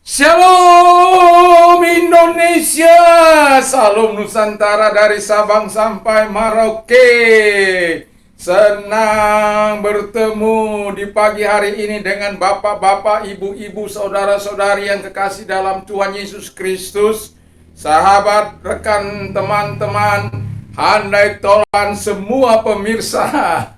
Shalom Indonesia, salam Nusantara dari Sabang sampai Merauke. Senang bertemu di pagi hari ini dengan bapak-bapak, ibu-ibu, saudara-saudari yang kekasih dalam Tuhan Yesus Kristus. Sahabat, rekan, teman-teman, handai tolan semua pemirsa.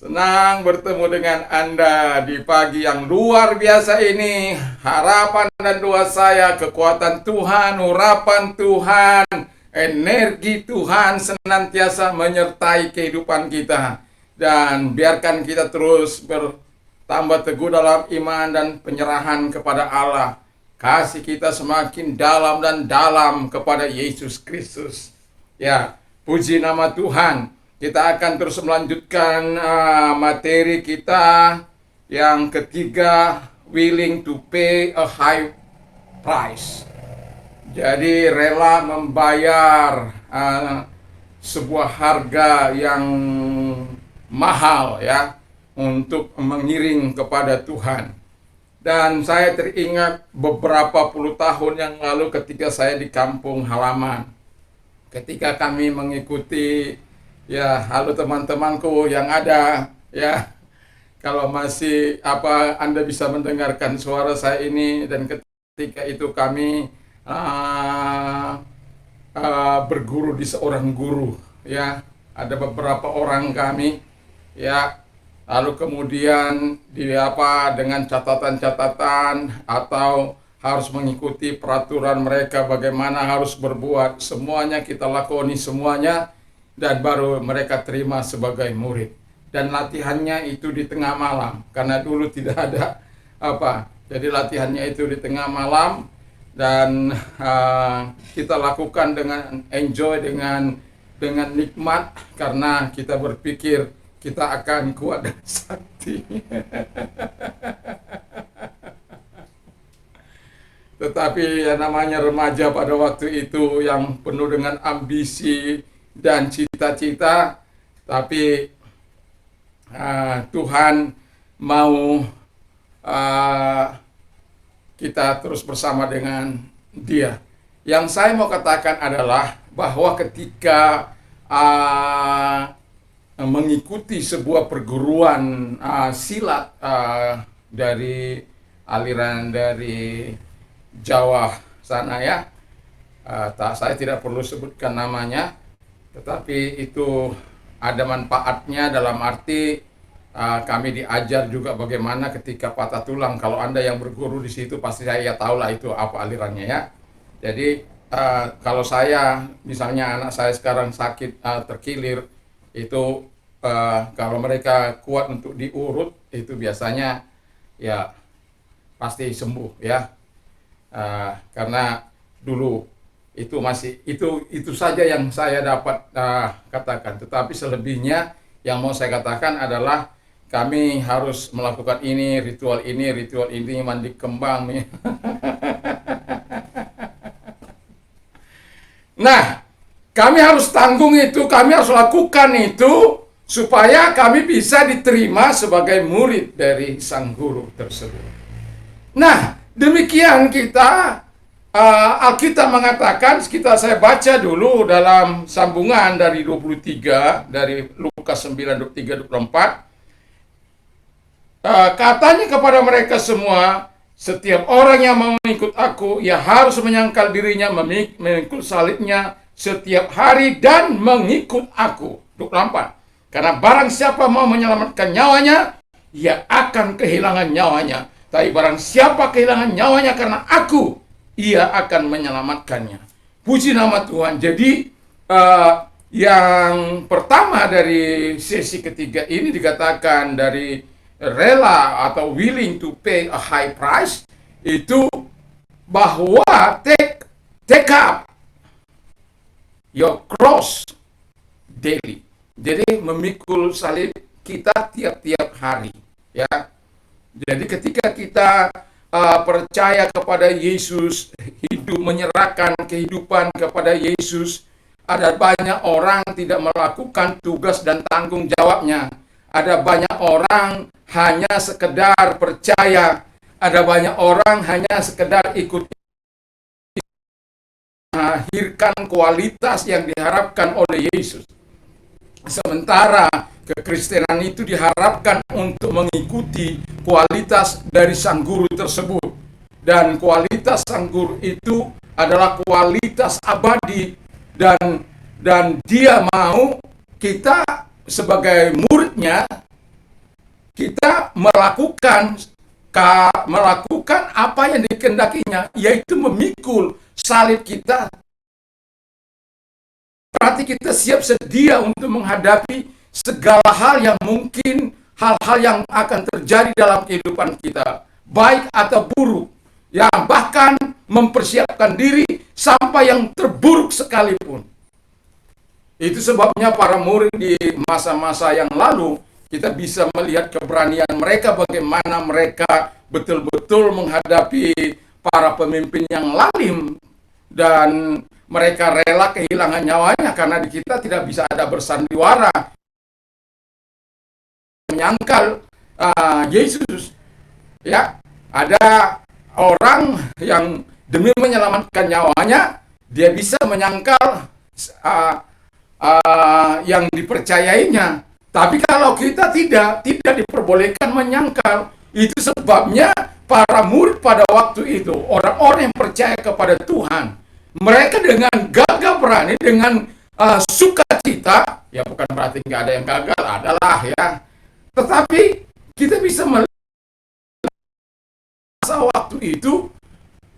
Senang bertemu dengan Anda di pagi yang luar biasa ini. Harapan dan doa saya, kekuatan Tuhan, urapan Tuhan, energi Tuhan senantiasa menyertai kehidupan kita. Dan biarkan kita terus bertambah teguh dalam iman dan penyerahan kepada Allah. Kasih kita semakin dalam dan dalam kepada Yesus Kristus. Ya, puji nama Tuhan. Kita akan terus melanjutkan materi kita yang ketiga, willing to pay a high price. Jadi rela membayar sebuah harga yang mahal ya untuk mengiring kepada Tuhan. Dan saya teringat beberapa puluh tahun yang lalu ketika saya di kampung halaman. Ketika kami mengikuti, ya, halo teman-temanku yang ada, ya, kalau masih Anda bisa mendengarkan suara saya ini. Dan ketika itu kami berguru di seorang guru, ya, ada beberapa orang kami, ya, lalu kemudian dengan catatan-catatan atau harus mengikuti peraturan mereka bagaimana harus berbuat, semuanya kita lakoni semuanya. Dan baru mereka terima sebagai murid. Dan latihannya itu di tengah malam, karena dulu tidak ada jadi latihannya itu di tengah malam. Dan kita lakukan dengan enjoy, dengan nikmat, karena kita berpikir kita akan kuat dan sakti. Tetapi yang namanya remaja pada waktu itu yang penuh dengan ambisi dan cita-cita, tapi Tuhan mau kita terus bersama dengan Dia. Yang saya mau katakan adalah bahwa ketika mengikuti sebuah perguruan silat dari aliran dari Jawa sana, ya, saya tidak perlu sebutkan namanya. Tetapi itu ada manfaatnya dalam arti kami diajar juga bagaimana ketika patah tulang. Kalau Anda yang berguru di situ pasti saya tahu lah itu apa alirannya, ya. Jadi kalau saya misalnya anak saya sekarang sakit terkilir, itu kalau mereka kuat untuk diurut itu biasanya ya pasti sembuh, ya. Karena dulu itu saja yang saya dapat katakan. Tetapi selebihnya yang mau saya katakan adalah kami harus melakukan ritual ini, mandi kembang. Nah, kami harus tanggung itu, kami harus lakukan itu supaya kami bisa diterima sebagai murid dari sang guru tersebut. Nah, demikian kita Alkitab mengatakan, saya baca dulu dalam sambungan dari 23, dari Lukas 9, 23-24. Katanya kepada mereka semua, setiap orang yang mau mengikut aku, ia harus menyangkal dirinya, memikul salibnya setiap hari dan mengikut aku. 24. Karena barang siapa mau menyelamatkan nyawanya, ia akan kehilangan nyawanya. Tapi barang siapa kehilangan nyawanya karena aku, ia akan menyelamatkannya. Puji nama Tuhan. Jadi yang pertama dari sesi ketiga ini dikatakan dari rela atau willing to pay a high price, itu bahwa take up your cross daily. Jadi memikul salib kita tiap-tiap hari, ya. Jadi ketika kita percaya kepada Yesus, hidup menyerahkan kehidupan kepada Yesus, ada banyak orang tidak melakukan tugas dan tanggung jawabnya. Ada banyak orang hanya sekedar percaya, ada banyak orang hanya sekedar ikut melahirkan kualitas yang diharapkan oleh Yesus. Sementara kekristenan itu diharapkan untuk mengikuti kualitas dari sang guru tersebut. Dan kualitas sang guru itu adalah kualitas abadi, dan dia mau kita sebagai muridnya, kita melakukan apa yang dikehendakinya, yaitu memikul salib kita. Berarti kita siap sedia untuk menghadapi segala hal yang mungkin, hal-hal yang akan terjadi dalam kehidupan kita, baik atau buruk, yang bahkan mempersiapkan diri sampai yang terburuk sekalipun. Itu sebabnya para murid di masa-masa yang lalu, kita bisa melihat keberanian mereka, bagaimana mereka betul-betul menghadapi para pemimpin yang lalim, dan mereka rela kehilangan nyawanya karena di kita tidak bisa ada bersandiwara menyangkal Yesus. Ya, ada orang yang demi menyelamatkan nyawanya, dia bisa menyangkal yang dipercayainya. Tapi kalau kita tidak diperbolehkan menyangkal. Itu sebabnya para murid pada waktu itu, orang-orang yang percaya kepada Tuhan, mereka dengan gagah berani, dengan sukacita, ya bukan berarti nggak ada yang gagal, adalah ya. Tetapi kita bisa melihat masa waktu itu,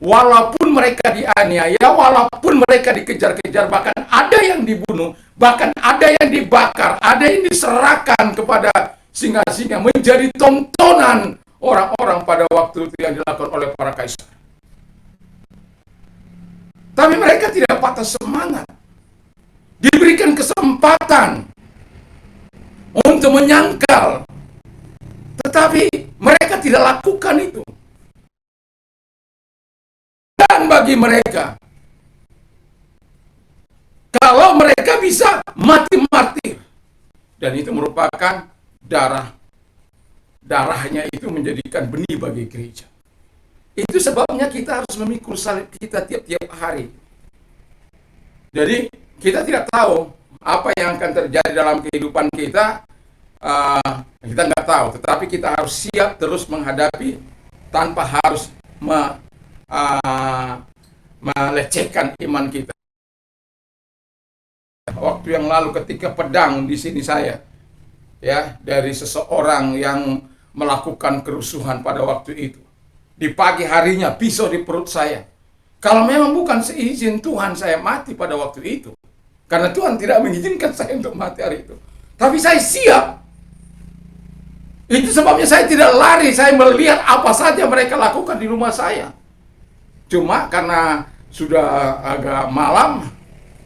walaupun mereka dianiaya, walaupun mereka dikejar-kejar, bahkan ada yang dibunuh, bahkan ada yang dibakar, ada yang diserahkan kepada singa-singa, menjadi tontonan orang-orang pada waktu itu yang dilakukan oleh para kaisar. Tapi mereka tidak patah semangat. Diberikan kesempatan untuk menyangkal, tetapi mereka tidak lakukan itu. Dan bagi mereka, kalau mereka bisa mati martir, dan itu merupakan darahnya itu menjadikan benih bagi gereja. Itu sebabnya kita harus memikul salib kita tiap-tiap hari. Jadi kita tidak tahu apa yang akan terjadi dalam kehidupan kita. Kita nggak tahu, tetapi kita harus siap terus menghadapi tanpa harus melecehkan iman kita. Waktu yang lalu ketika pedang di sini saya, ya, dari seseorang yang melakukan kerusuhan pada waktu itu. Di pagi harinya pisau di perut saya. Kalau memang bukan seizin Tuhan saya mati pada waktu itu, karena Tuhan tidak mengizinkan saya untuk mati hari itu. Tapi saya siap. Itu sebabnya saya tidak lari, saya melihat apa saja mereka lakukan di rumah saya. Cuma karena sudah agak malam,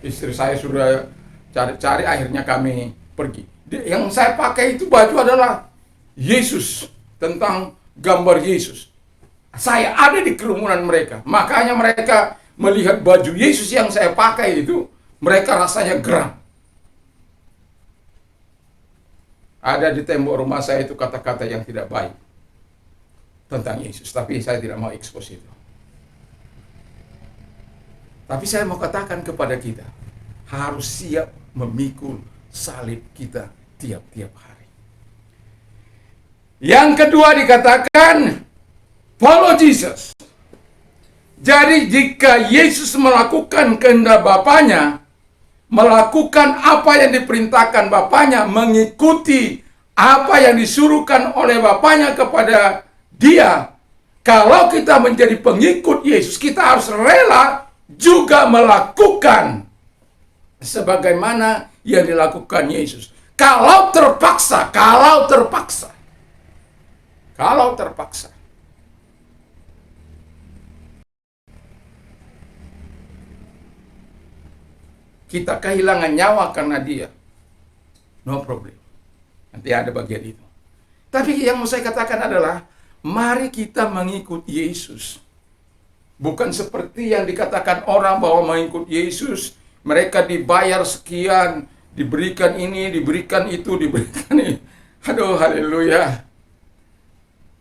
istri saya sudah cari-cari, akhirnya kami pergi. Yang saya pakai itu baju adalah Yesus, tentang gambar Yesus. Saya ada di kerumunan mereka, makanya mereka melihat baju Yesus yang saya pakai itu, mereka rasanya geram. Ada di tembok rumah saya itu kata-kata yang tidak baik tentang Yesus, tapi saya tidak mau ekspos itu. Tapi saya mau katakan kepada kita, harus siap memikul salib kita tiap-tiap hari. Yang kedua dikatakan, follow Jesus. Jadi jika Yesus melakukan kehendak Bapaknya, melakukan apa yang diperintahkan Bapaknya, mengikuti apa yang disuruhkan oleh Bapaknya kepada dia, kalau kita menjadi pengikut Yesus, kita harus rela juga melakukan sebagaimana yang dilakukan Yesus. Kalau terpaksa. Kita kehilangan nyawa karena dia, no problem. Nanti ada bagian itu. Tapi yang mau saya katakan adalah, mari kita mengikut Yesus. Bukan seperti yang dikatakan orang bahwa mengikut Yesus, mereka dibayar sekian, diberikan ini, diberikan itu, diberikan ini. Aduh, haleluya.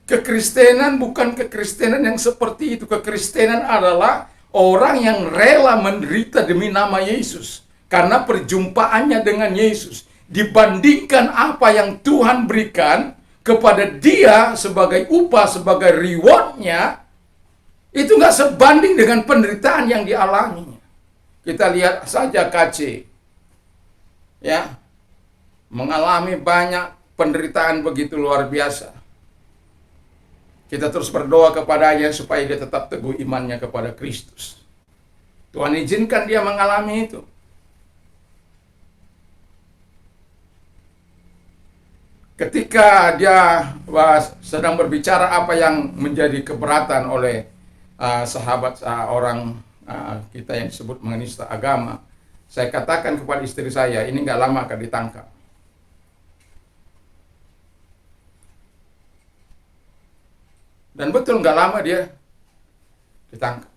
Kekristenan bukan kekristenan yang seperti itu. Kekristenan adalah orang yang rela menderita demi nama Yesus. Karena perjumpaannya dengan Yesus. Dibandingkan apa yang Tuhan berikan kepada dia sebagai upah, sebagai rewardnya, itu nggak sebanding dengan penderitaan yang dialaminya. Kita lihat saja KC, ya, mengalami banyak penderitaan begitu luar biasa. Kita terus berdoa kepadanya supaya dia tetap teguh imannya kepada Kristus. Tuhan izinkan dia mengalami itu. Ketika dia sedang berbicara apa yang menjadi keberatan oleh sahabat orang kita yang disebut menista agama, saya katakan kepada istri saya, ini nggak lama akan ditangkap. Dan betul nggak lama dia ditangkap.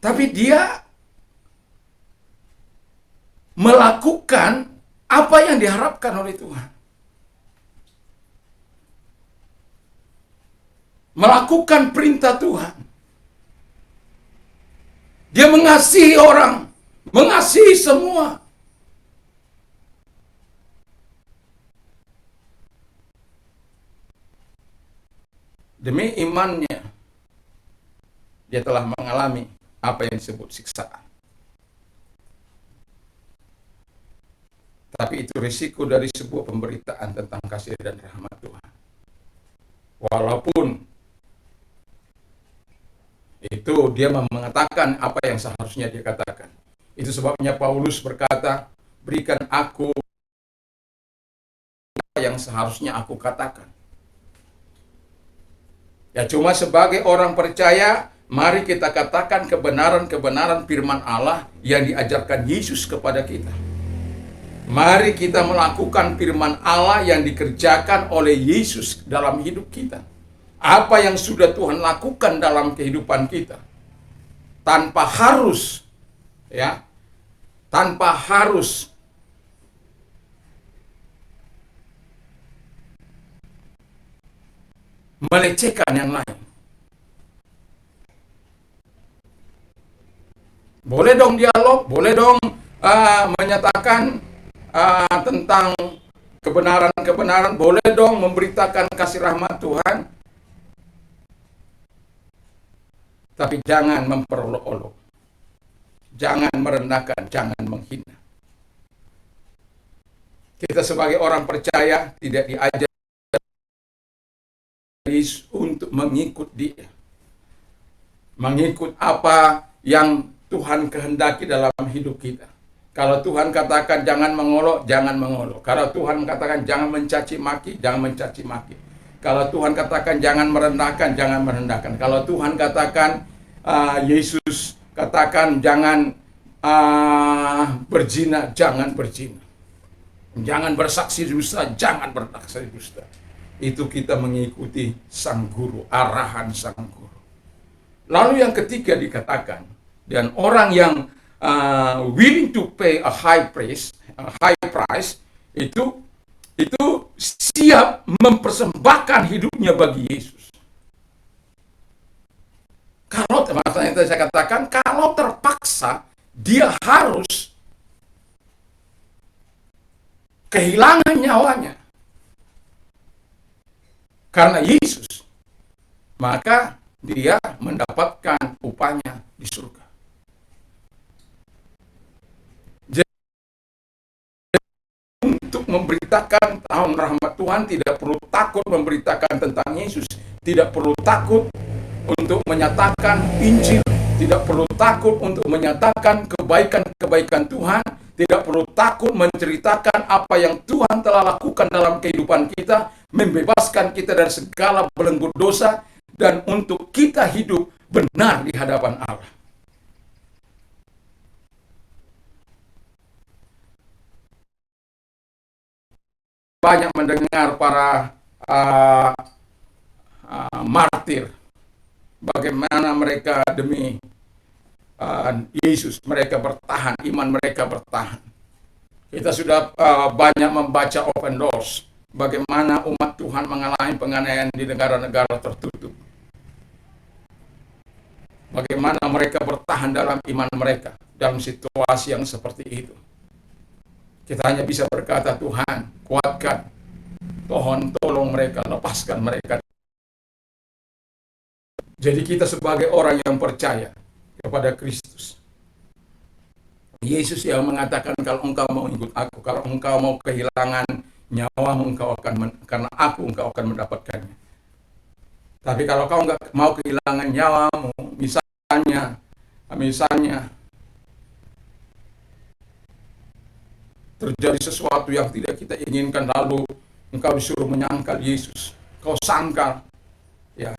Tapi dia melakukan apa yang diharapkan oleh Tuhan. Melakukan perintah Tuhan. Dia mengasihi orang, mengasihi semua. Demi imannya, dia telah mengalami apa yang disebut siksaan. Tapi itu risiko dari sebuah pemberitaan tentang kasih dan rahmat Tuhan. Walaupun itu dia mengatakan apa yang seharusnya dia katakan. Itu sebabnya Paulus berkata, berikan aku apa yang seharusnya aku katakan. Ya cuma sebagai orang percaya, mari kita katakan kebenaran-kebenaran firman Allah yang diajarkan Yesus kepada kita. Mari kita melakukan firman Allah yang dikerjakan oleh Yesus dalam hidup kita. Apa yang sudah Tuhan lakukan dalam kehidupan kita. Tanpa harus, ya, tanpa harus melecehkan yang lain. Boleh dong dialog, boleh dong menyatakan tentang kebenaran-kebenaran, boleh dong memberitakan kasih rahmat Tuhan. Tapi jangan memperolok-olok. Jangan merendahkan, jangan menghina. Kita sebagai orang percaya tidak diajar untuk mengikut dia. Mengikut apa yang Tuhan kehendaki dalam hidup kita. Kalau Tuhan katakan jangan mengolok, jangan mengolok. Kalau Tuhan katakan jangan mencaci maki, jangan mencaci maki. Kalau Tuhan katakan jangan merendahkan, jangan merendahkan. Kalau Tuhan katakan Yesus katakan jangan berzina, jangan berzina. Jangan bersaksi dusta, jangan bersaksi dusta. Itu kita mengikuti sang guru, arahan sang guru. Lalu yang ketiga dikatakan, dan orang yang willing to pay a high price itu siap mempersembahkan hidupnya bagi Yesus. Kalau maksudnya saya katakan, kalau terpaksa dia harus kehilangan nyawanya karena Yesus, maka dia mendapatkan upahnya di surga. Jadi untuk memberitakan tahun rahmat Tuhan tidak perlu takut memberitakan tentang Yesus, tidak perlu takut untuk menyatakan Injil, tidak perlu takut untuk menyatakan kebaikan-kebaikan Tuhan, tidak perlu takut menceritakan apa yang Tuhan telah lakukan dalam kehidupan kita, membebaskan kita dari segala belenggu dosa, dan untuk kita hidup benar di hadapan Allah. Banyak mendengar para martir, bagaimana mereka demi Yesus, mereka bertahan, iman mereka bertahan. Kita sudah banyak membaca Open Doors, bagaimana umat Tuhan mengalami penganiayaan di negara-negara tertutup. Bagaimana mereka bertahan dalam iman mereka dalam situasi yang seperti itu. Kita hanya bisa berkata, Tuhan, kuatkan, Tuhan tolong mereka, lepaskan mereka. Jadi kita sebagai orang yang percaya kepada Kristus, Yesus yang mengatakan, kalau engkau mau ikut aku, kalau engkau mau kehilangan nyawamu, karena aku engkau akan mendapatkannya. Tapi kalau kau nggak mau kehilangan nyawamu, misalnya terjadi sesuatu yang tidak kita inginkan, lalu engkau disuruh menyangkal Yesus, kau sangkal, ya,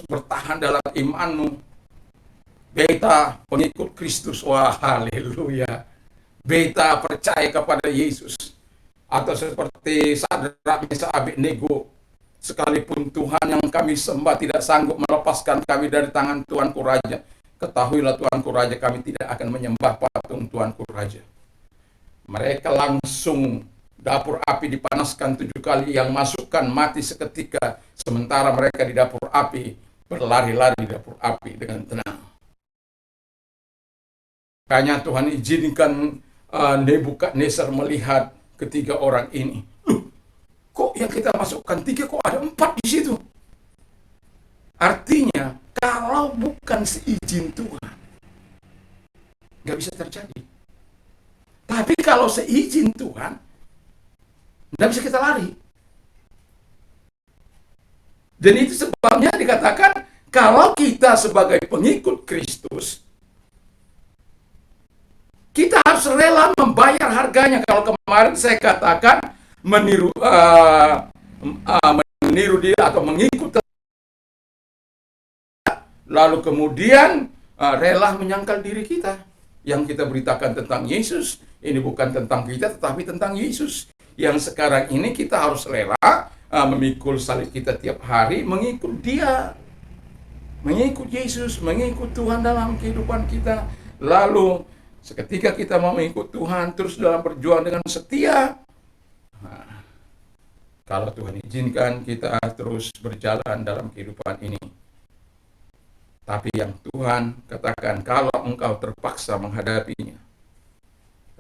bertahan dalam imanmu. Beta pengikut Kristus, wah haleluya. Beta percaya kepada Yesus. Atau seperti Sadrak, Mesak, Abednego, sekalipun Tuhan yang kami sembah tidak sanggup melepaskan kami dari tangan Tuanku Raja, ketahuilah Tuanku Raja, kami tidak akan menyembah patung Tuanku Raja. Mereka langsung dapur api dipanaskan 7 kali, yang masukkan mati seketika, sementara mereka di dapur api berlari-lari di dapur api dengan tenang. Makanya Tuhan izinkan Nebukadnezar melihat ketiga orang ini. Kok yang kita masukkan 3, kok ada 4 di situ? Artinya, kalau bukan seizin Tuhan, nggak bisa terjadi. Tapi kalau seizin Tuhan, nggak bisa kita lari. Dan itu sebabnya dikatakan, kalau kita sebagai pengikut Kristus, kita harus rela membayar harganya. Kalau kemarin saya katakan meniru dia atau mengikut, lalu kemudian rela menyangkal diri kita. Yang kita beritakan tentang Yesus, ini bukan tentang kita, tetapi tentang Yesus. Yang sekarang ini kita harus rela memikul salib kita tiap hari, mengikut Dia, mengikut Yesus, mengikut Tuhan dalam kehidupan kita. Lalu seketika kita mau mengikut Tuhan, terus dalam perjuangan dengan setia, kalau Tuhan izinkan kita terus berjalan dalam kehidupan ini. Tapi yang Tuhan katakan, kalau engkau terpaksa menghadapinya,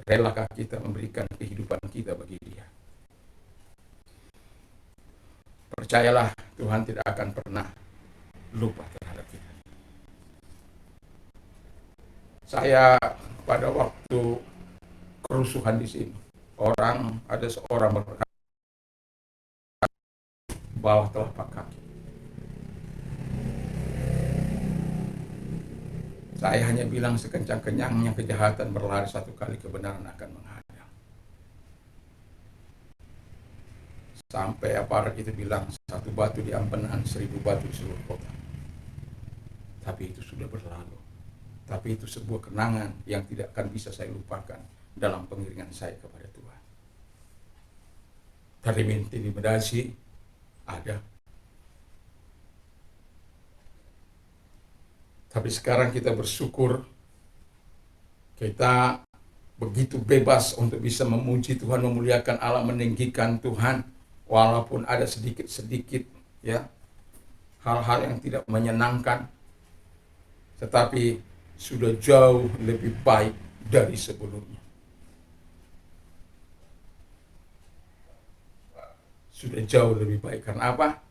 relakah kita memberikan kehidupan kita bagi Dia? Percayalah, Tuhan tidak akan pernah lupa terhadap kita. Saya pada waktu kerusuhan di sini, ada seorang berkata, bawah telapak kaki. Saya hanya bilang, sekencang-kencangnya kejahatan berlari, 1 kali kebenaran akan menghadang. Sampai aparat itu bilang, 1 batu di Ampenan, 1000 batu di seluruh kota. Tapi itu sudah berlalu. Tapi itu sebuah kenangan yang tidak akan bisa saya lupakan dalam pengiringan saya kepada Tuhan. Tadi intimidasi ada. Tapi sekarang kita bersyukur, kita begitu bebas untuk bisa memuji Tuhan, memuliakan Allah, meninggikan Tuhan. Walaupun ada sedikit-sedikit ya hal-hal yang tidak menyenangkan, tetapi sudah jauh lebih baik dari sebelumnya. Sudah jauh lebih baik. Karena apa?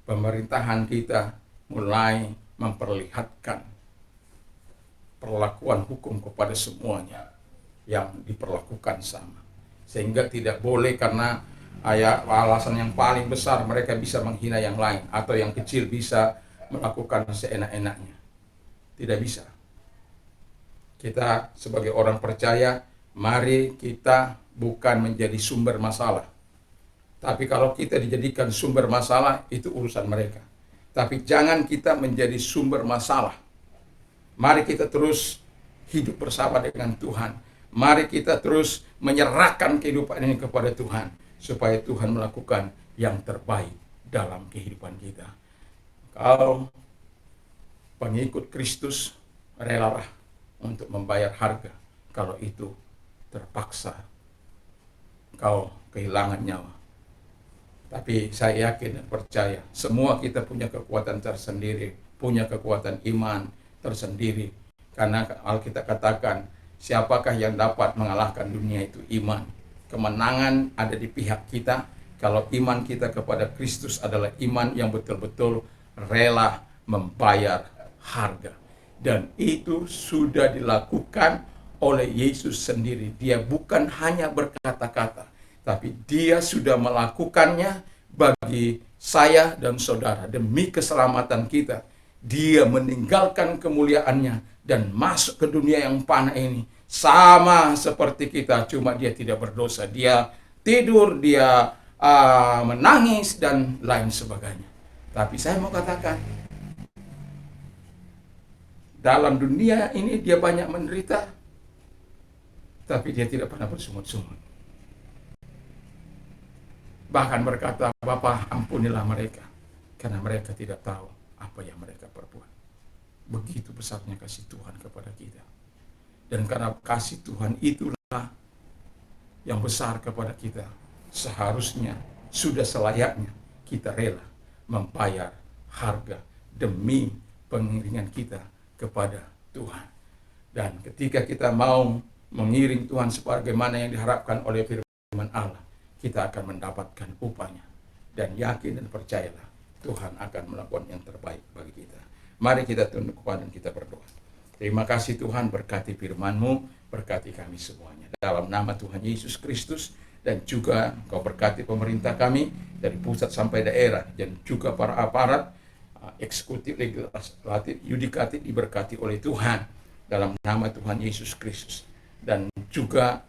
Pemerintahan kita mulai memperlihatkan perlakuan hukum kepada semuanya yang diperlakukan sama. Sehingga tidak boleh karena alasan yang paling besar mereka bisa menghina yang lain, atau yang kecil bisa melakukan seenak-enaknya. Tidak bisa. Kita sebagai orang percaya, mari kita bukan menjadi sumber masalah. Tapi kalau kita dijadikan sumber masalah, itu urusan mereka. Tapi jangan kita menjadi sumber masalah. Mari kita terus hidup bersama dengan Tuhan. Mari kita terus menyerahkan kehidupan ini kepada Tuhan, supaya Tuhan melakukan yang terbaik dalam kehidupan kita. Kalau pengikut Kristus, relalah untuk membayar harga kalau itu terpaksa kau kehilangan nyawa. Tapi saya yakin dan percaya semua kita punya kekuatan tersendiri, punya kekuatan iman tersendiri. Karena Alkitab katakan, siapakah yang dapat mengalahkan dunia itu? Iman. Kemenangan ada di pihak kita kalau iman kita kepada Kristus adalah iman yang betul-betul rela membayar harga. Dan itu sudah dilakukan oleh Yesus sendiri. Dia bukan hanya berkata-kata, tapi dia sudah melakukannya bagi saya dan saudara. Demi keselamatan kita, dia meninggalkan kemuliaannya dan masuk ke dunia yang fana ini. Sama seperti kita, cuma dia tidak berdosa. Dia tidur, dia menangis, dan lain sebagainya. Tapi saya mau katakan, dalam dunia ini dia banyak menderita, tapi dia tidak pernah bersungut-sungut. Bahkan berkata, Bapa, ampunilah mereka, karena mereka tidak tahu apa yang mereka perbuat. Begitu besarnya kasih Tuhan kepada kita. Dan karena kasih Tuhan itulah yang besar kepada kita, seharusnya sudah selayaknya kita rela membayar harga demi pengiringan kita kepada Tuhan. Dan ketika kita mau mengiring Tuhan sebagaimana yang diharapkan oleh firman Allah, kita akan mendapatkan upahnya. Dan yakin dan percayalah, Tuhan akan melakukan yang terbaik bagi kita. Mari kita tunduk kepada dan kita berdoa. Terima kasih Tuhan, berkati firman-Mu, berkati kami semuanya. Dalam nama Tuhan Yesus Kristus, dan juga Engkau berkati pemerintah kami dari pusat sampai daerah, dan juga para aparat, eksekutif, legislatif, yudikatif diberkati oleh Tuhan. Dalam nama Tuhan Yesus Kristus. Dan juga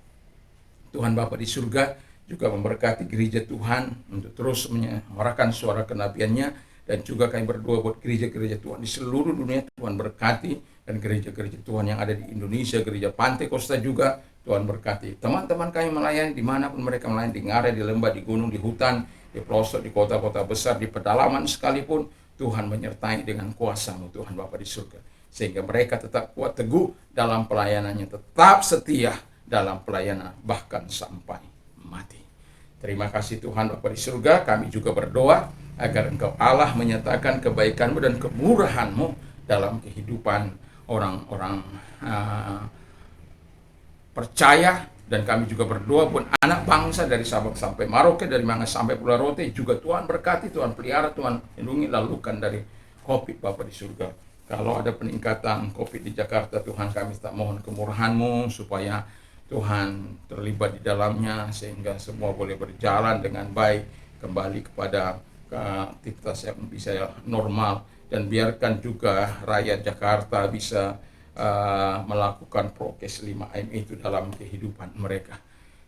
Tuhan Bapa di surga juga memberkati gereja Tuhan untuk terus menyuarakan suara kenabiannya, dan juga kami berdoa buat gereja-gereja Tuhan di seluruh dunia. Tuhan berkati, dan gereja-gereja Tuhan yang ada di Indonesia, gereja Pantai Kosta juga Tuhan berkati. Teman-teman kami melayani dimanapun mereka melayani, di ngarai, di lembah, di gunung, di hutan, di pelosok, di kota-kota besar, di pedalaman sekalipun, Tuhan menyertai dengan kuasa-Mu Tuhan Bapa di surga, sehingga mereka tetap kuat teguh dalam pelayanannya, tetap setia dalam pelayanan bahkan sampai mati. Terima kasih Tuhan Bapa di surga. Kami juga berdoa agar Engkau Allah menyatakan kebaikan-Mu dan kemurahan-Mu dalam kehidupan orang-orang percaya. Dan kami juga berdoa pun anak bangsa dari Sabang sampai Merauke, dari Manga sampai Pulau Rote, juga Tuhan berkati, Tuhan pelihara, Tuhan lindungi, lalukan dari COVID Bapa di surga. Kalau ada peningkatan COVID di Jakarta, Tuhan kami tak mohon kemurahan-Mu supaya Tuhan terlibat di dalamnya, sehingga semua boleh berjalan dengan baik, kembali kepada aktivitas yang bisa normal. Dan biarkan juga rakyat Jakarta bisa melakukan prokes 5M itu dalam kehidupan mereka.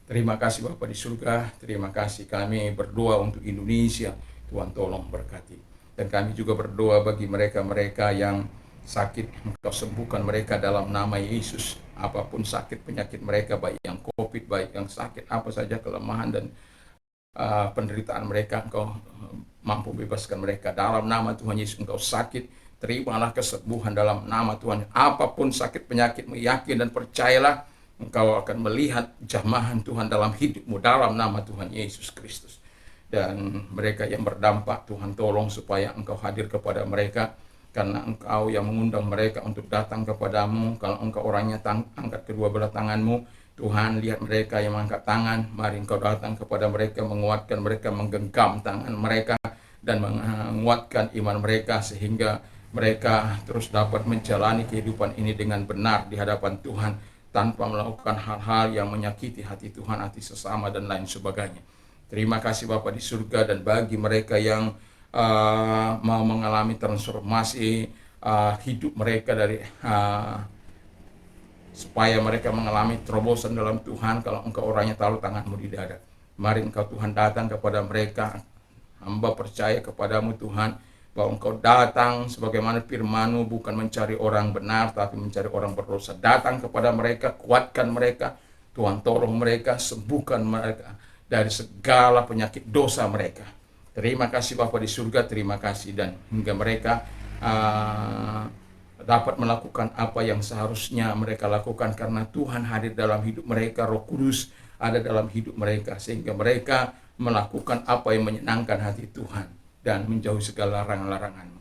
Terima kasih Bapa di surga, terima kasih. Kami berdoa untuk Indonesia, Tuhan tolong berkati. Dan kami juga berdoa bagi mereka-mereka yang sakit, Engkau sembuhkan mereka dalam nama Yesus. Apapun sakit penyakit mereka, baik yang COVID, baik yang sakit apa saja, kelemahan dan penderitaan mereka, Engkau mampu bebaskan mereka dalam nama Tuhan Yesus. Engkau sakit, terimalah kesembuhan dalam nama Tuhan. Apapun sakit penyakitmu, yakin dan percayalah Engkau akan melihat jamahan Tuhan dalam hidupmu dalam nama Tuhan Yesus Kristus. Dan mereka yang berdampak, Tuhan tolong supaya Engkau hadir kepada mereka, karena Engkau yang mengundang mereka untuk datang kepadamu. Kalau Engkau orangnya, angkat kedua belah tanganmu. Tuhan, lihat mereka yang mengangkat tangan, mari Engkau datang kepada mereka, menguatkan mereka, menggenggam tangan mereka, dan menguatkan iman mereka, sehingga mereka terus dapat menjalani kehidupan ini dengan benar di hadapan Tuhan, tanpa melakukan hal-hal yang menyakiti hati Tuhan, hati sesama, dan lain sebagainya. Terima kasih Bapa di surga. Dan bagi mereka yang mau mengalami transformasi hidup mereka dari supaya mereka mengalami terobosan dalam Tuhan, kalau Engkau orangnya taruh tangan-Mu di dada, mari Engkau Tuhan datang kepada mereka. Hamba percaya kepadamu Tuhan, bahwa Engkau datang sebagaimana firman-Mu, bukan mencari orang benar, tapi mencari orang berdosa. Datang kepada mereka, kuatkan mereka, Tuhan tolong mereka, sembuhkan mereka dari segala penyakit dosa mereka. Terima kasih Bapa di surga, terima kasih. Dan hingga mereka dapat melakukan apa yang seharusnya mereka lakukan karena Tuhan hadir dalam hidup mereka, Roh Kudus ada dalam hidup mereka, sehingga mereka melakukan apa yang menyenangkan hati Tuhan dan menjauhi segala larangan-larangan.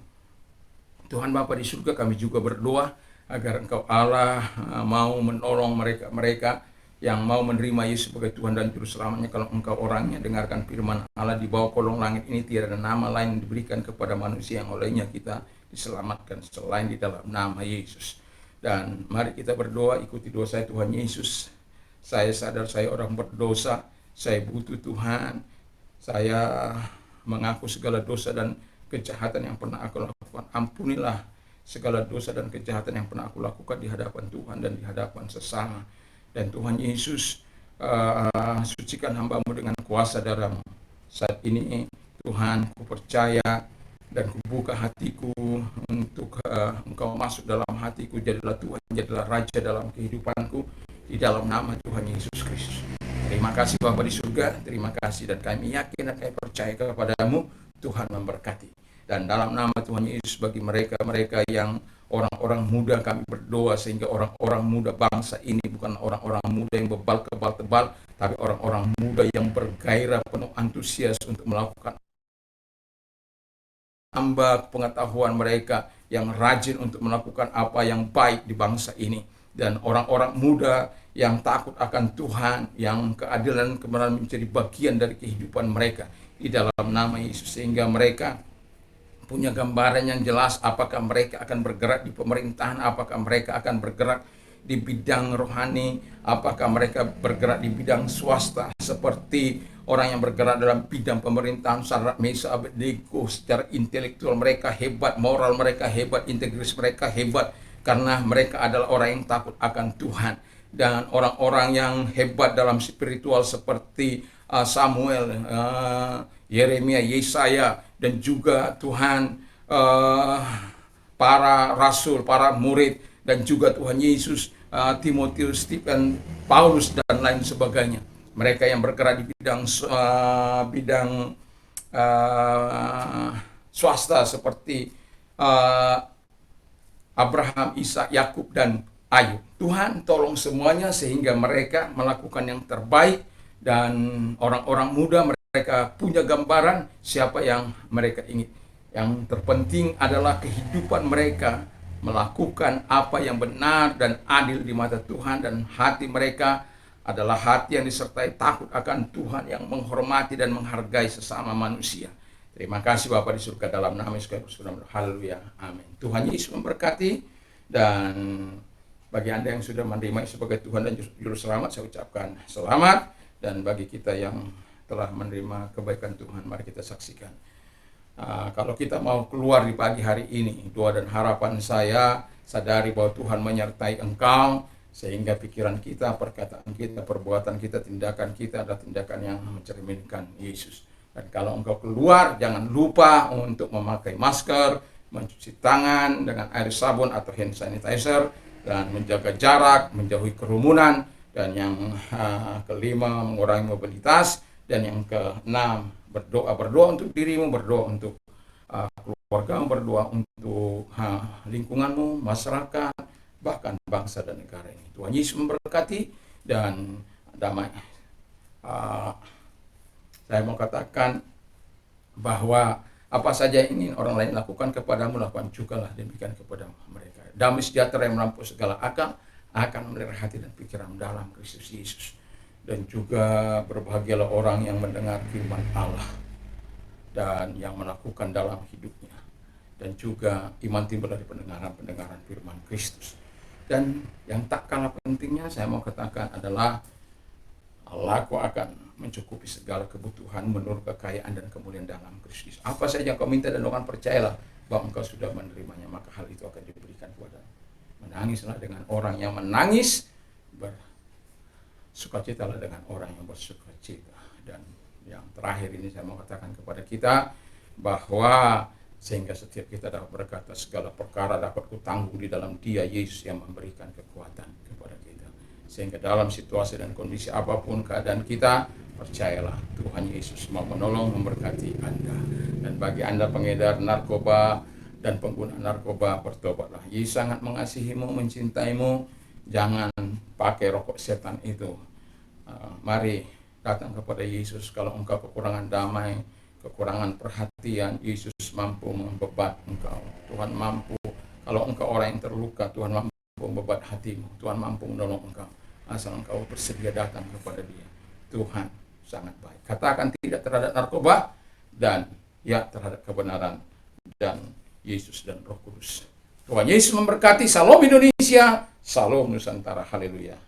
Tuhan Bapa di surga, kami juga berdoa agar Engkau Allah mau menolong mereka yang mau menerima Yesus sebagai Tuhan dan Juru Selamatnya. Kalau Engkau orangnya dengarkan firman Allah, di bawah kolong langit ini tiada nama lain yang diberikan kepada manusia yang olehnya kita diselamatkan selain di dalam nama Yesus. Dan mari kita berdoa, ikuti doa saya. Tuhan Yesus, saya sadar saya orang berdosa, saya butuh Tuhan, saya mengaku segala dosa dan kejahatan yang pernah aku lakukan. Ampunilah segala dosa dan kejahatan yang pernah aku lakukan di hadapan Tuhan dan di hadapan sesama. Dan Tuhan Yesus, sucikan hamba-Mu dengan kuasa darah-Mu. Saat ini Tuhan, ku percaya dan kubuka hatiku untuk Engkau masuk dalam hatiku. Jadilah Tuhan, jadilah Raja dalam kehidupanku, di dalam nama Tuhan Yesus Kristus. Terima kasih Bapa di surga, terima kasih, dan kami yakin dan kami percaya kepada-Mu. Tuhan memberkati. Dan dalam nama Tuhan Yesus, bagi mereka-mereka yang orang-orang muda, kami berdoa sehingga orang-orang muda bangsa ini bukan orang-orang muda yang bebal tebal, tapi orang-orang muda yang bergairah, penuh antusias untuk melakukan tambah pengetahuan mereka, yang rajin untuk melakukan apa yang baik di bangsa ini. Dan orang-orang muda yang takut akan Tuhan, yang keadilan dan kebenaran menjadi bagian dari kehidupan mereka di dalam nama Yesus, sehingga mereka punya gambaran yang jelas apakah mereka akan bergerak di pemerintahan, apakah mereka akan bergerak di bidang rohani, apakah mereka bergerak di bidang swasta seperti orang yang bergerak dalam bidang pemerintahan. Sadrak, Mesah, Abednego, secara intelektual mereka hebat, moral mereka hebat, integritas mereka hebat, karena mereka adalah orang yang takut akan Tuhan. Dan orang-orang yang hebat dalam spiritual seperti Samuel, Yeremia, Yesaya, dan juga Tuhan para rasul, para murid, dan juga Tuhan Yesus, Timotius, Stephen, Paulus, dan lain sebagainya. Mereka yang bergerak di bidang swasta seperti Abraham, Ishak, Yakub, dan Ayub. Tuhan tolong semuanya sehingga mereka melakukan yang terbaik, dan orang-orang muda mereka punya gambaran siapa yang mereka ingin. Yang terpenting adalah kehidupan mereka melakukan apa yang benar dan adil di mata Tuhan, dan hati mereka adalah hati yang disertai takut akan Tuhan, yang menghormati dan menghargai sesama manusia. Terima kasih Bapa di surga, dalam nama Yesus Kristus. Haleluya, amin. Tuhan Yesus memberkati. Dan bagi Anda yang sudah menerima sebagai Tuhan dan Juru Selamat, saya ucapkan selamat. Dan bagi kita yang telah menerima kebaikan Tuhan, mari kita saksikan. Kalau kita mau keluar di pagi hari ini, doa dan harapan saya, sadari bahwa Tuhan menyertai engkau, sehingga pikiran kita, perkataan kita, perbuatan kita, tindakan kita adalah tindakan yang mencerminkan Yesus. Dan kalau engkau keluar, jangan lupa untuk memakai masker, mencuci tangan dengan air sabun atau hand sanitizer, dan menjaga jarak, menjauhi kerumunan. Dan yang kelima, mengurangi mobilitas. Dan yang keenam, berdoa untuk dirimu, berdoa untuk keluargamu, berdoa untuk lingkunganmu, masyarakat, bahkan bangsa dan negara ini. Tuhan Yesus memberkati. Dan damai, saya mau katakan bahwa apa saja yang ingin orang lain lakukan kepadamu, lakukan juga lah demikian kepada mereka. Damai sejahtera yang melampaui segala akal akan memelihara hati dan pikiran dalam Kristus Yesus. Dan juga berbahagialah orang yang mendengar firman Allah dan yang melakukan dalam hidupnya. Dan juga iman timbul dari pendengaran firman Kristus. Dan yang tak kalah pentingnya saya mau katakan adalah Allahku akan mencukupi segala kebutuhan menurut kekayaan dan kemuliaan dalam Kristus. Apa saja yang kau minta dan doakan, percayalah bahwa engkau sudah menerimanya, maka hal itu akan diberikan kepadamu. Menangislah dengan orang yang menangis, bersukacitalah dengan orang yang bersukacita. Dan yang terakhir ini saya mau katakan kepada kita bahwa sehingga setiap kita dapat berkata segala perkara dapat kutanggung di dalam Dia Yesus yang memberikan kekuatan kepada kita. Sehingga dalam situasi dan kondisi apapun keadaan kita, percayalah Tuhan Yesus mau menolong, memberkati Anda. Dan bagi Anda pengedar narkoba dan pengguna narkoba, bertobatlah. Yesus sangat mengasihimu, mencintaimu. Jangan pakai rokok setan itu. Mari datang kepada Yesus. Kalau engkau kekurangan damai, kekurangan perhatian, Yesus mampu membebat engkau. Tuhan mampu. Kalau engkau orang yang terluka, Tuhan mampu membebat hatimu. Tuhan mampu menolong engkau. Asal engkau bersedia datang kepada Dia. Tuhan sangat baik. Katakan tidak terhadap narkoba, dan ya terhadap kebenaran, dan Yesus dan Roh Kudus. Tuhan Yesus memberkati. Salam Indonesia, salam Nusantara. Haleluya.